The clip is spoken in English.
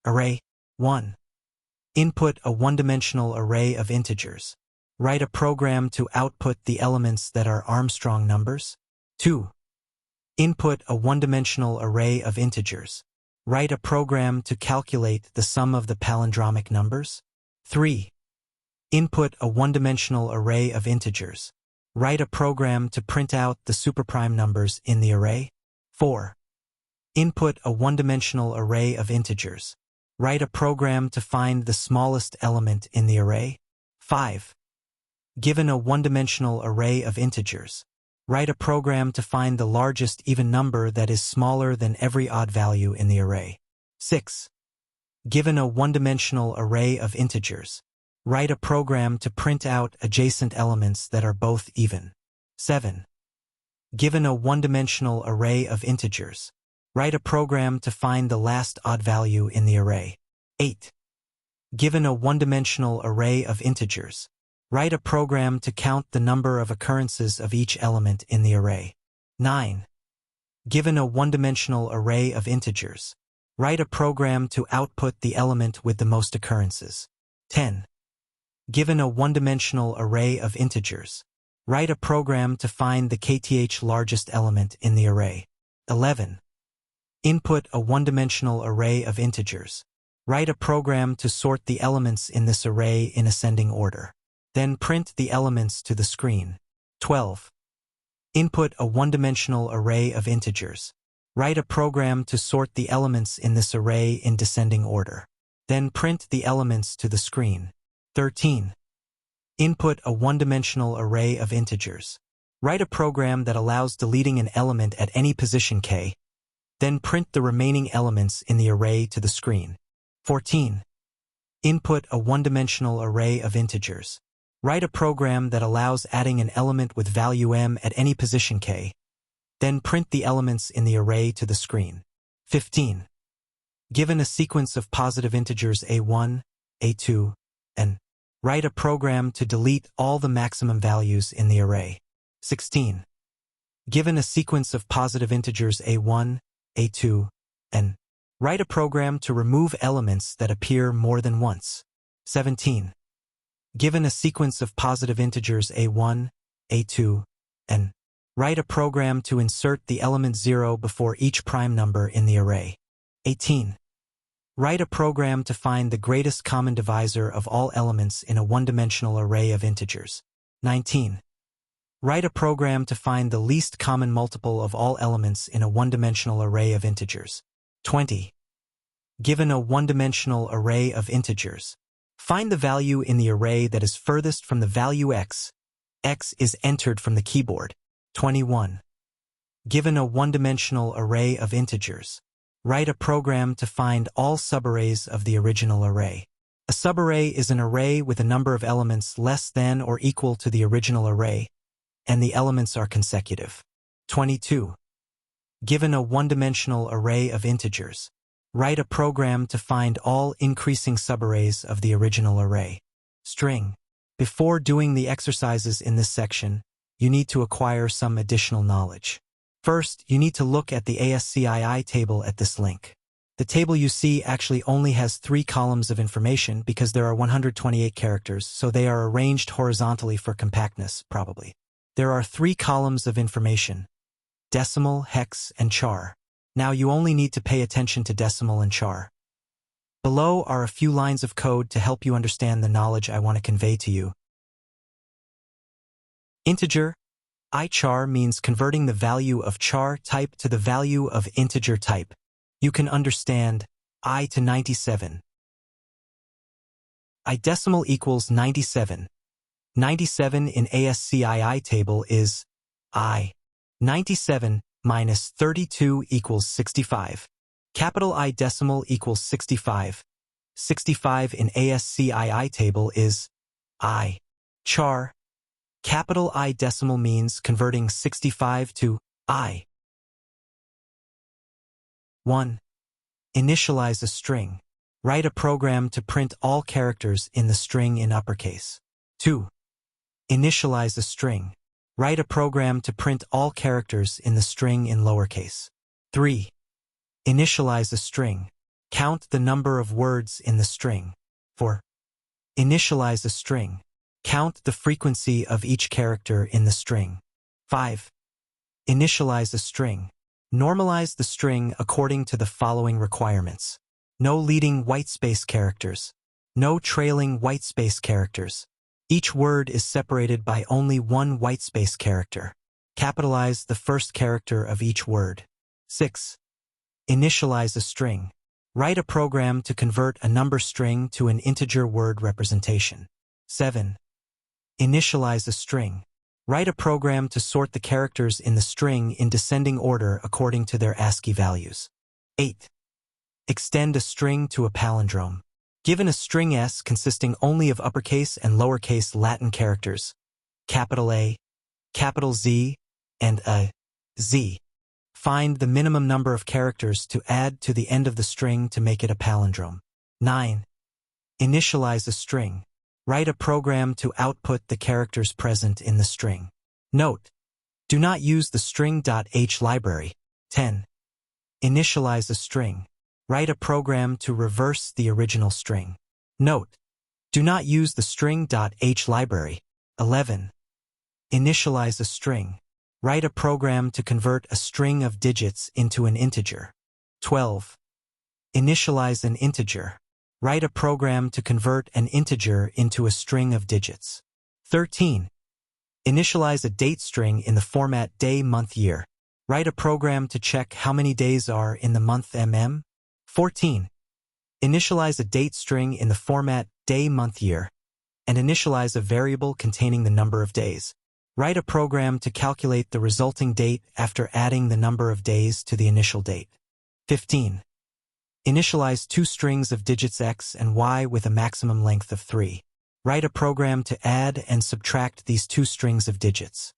Array 1. Input a one-dimensional array of integers. Write a program to output the elements that are Armstrong numbers. 2. Input a one-dimensional array of integers. Write a program to calculate the sum of the palindromic numbers. 3. Input a one-dimensional array of integers. Write a program to print out the superprime numbers in the array. 4. Input a one-dimensional array of integers. Write a program to find the smallest element in the array. 5. Given a one-dimensional array of integers, write a program to find the largest even number that is smaller than every odd value in the array. 6. Given a one-dimensional array of integers, write a program to print out adjacent elements that are both even. 7. Given a one-dimensional array of integers, write a program to find the last odd value in the array. 8. Given a one-dimensional array of integers, write a program to count the number of occurrences of each element in the array. 9. Given a one-dimensional array of integers, write a program to output the element with the most occurrences. 10. Given a one-dimensional array of integers, write a program to find the kth largest element in the array. 11. Input a one-dimensional array of integers. Write a program to sort the elements in this array in ascending order. Then print the elements to the screen. 12. Input a one-dimensional array of integers. Write a program to sort the elements in this array in descending order. Then print the elements to the screen. 13. Input a one-dimensional array of integers. Write a program that allows deleting an element at any position k. Then print the remaining elements in the array to the screen. 14. Input a one-dimensional array of integers. Write a program that allows adding an element with value m at any position k. Then print the elements in the array to the screen. 15. Given a sequence of positive integers a1, a2, and write a program to delete all the maximum values in the array. 16. Given a sequence of positive integers a1, a2, and write a program to remove elements that appear more than once. 17. Given a sequence of positive integers a1, a2, and write a program to insert the element 0 before each prime number in the array. 18. Write a program to find the greatest common divisor of all elements in a one-dimensional array of integers. 19. Write a program to find the least common multiple of all elements in a one-dimensional array of integers. 20. Given a one-dimensional array of integers, find the value in the array that is furthest from the value x. X is entered from the keyboard. 21. Given a one-dimensional array of integers, write a program to find all subarrays of the original array. A subarray is an array with a number of elements less than or equal to the original array, and the elements are consecutive. 22. Given a one-dimensional array of integers, write a program to find all increasing subarrays of the original array. String. Before doing the exercises in this section, you need to acquire some additional knowledge. First, you need to look at the ASCII table at this link. The table you see actually only has 3 columns of information because there are 128 characters, so they are arranged horizontally for compactness, probably. There are 3 columns of information: decimal, hex, and char. Now you only need to pay attention to decimal and char. Below are a few lines of code to help you understand the knowledge I want to convey to you. Integer. ichar means converting the value of char type to the value of integer type. You can understand I to 97. I decimal equals 97. 97 in ASCII table is I. 97 minus 32 equals 65. Capital I decimal equals 65. 65 in ASCII table is I. Char. Capital I decimal means converting 65 to I. 1. Initialize a string. Write a program to print all characters in the string in uppercase. 2. Initialize a string. Write a program to print all characters in the string in lowercase. 3. Initialize a string. Count the number of words in the string. 4. Initialize a string. Count the frequency of each character in the string. 5. Initialize a string. Normalize the string according to the following requirements. No leading whitespace characters. No trailing whitespace characters. Each word is separated by only one whitespace character. Capitalize the first character of each word. 6. Initialize a string. Write a program to convert a number string to an integer word representation. 7. Initialize a string. Write a program to sort the characters in the string in descending order according to their ASCII values. 8. Extend a string to a palindrome. Given a string S consisting only of uppercase and lowercase Latin characters, capital A, capital Z, and a Z, find the minimum number of characters to add to the end of the string to make it a palindrome. 9. Initialize a string. Write a program to output the characters present in the string. Note: do not use the string.h library. 10. Initialize a string. Write a program to reverse the original string. Note: do not use the string.h library. 11. Initialize a string. Write a program to convert a string of digits into an integer. 12. Initialize an integer. Write a program to convert an integer into a string of digits. 13. Initialize a date string in the format day, month, year. Write a program to check how many days are in the month mm. 14. Initialize a date string in the format day, month, year, and initialize a variable containing the number of days. Write a program to calculate the resulting date after adding the number of days to the initial date. 15. Initialize two strings of digits x and y with a maximum length of 3. Write a program to add and subtract these two strings of digits.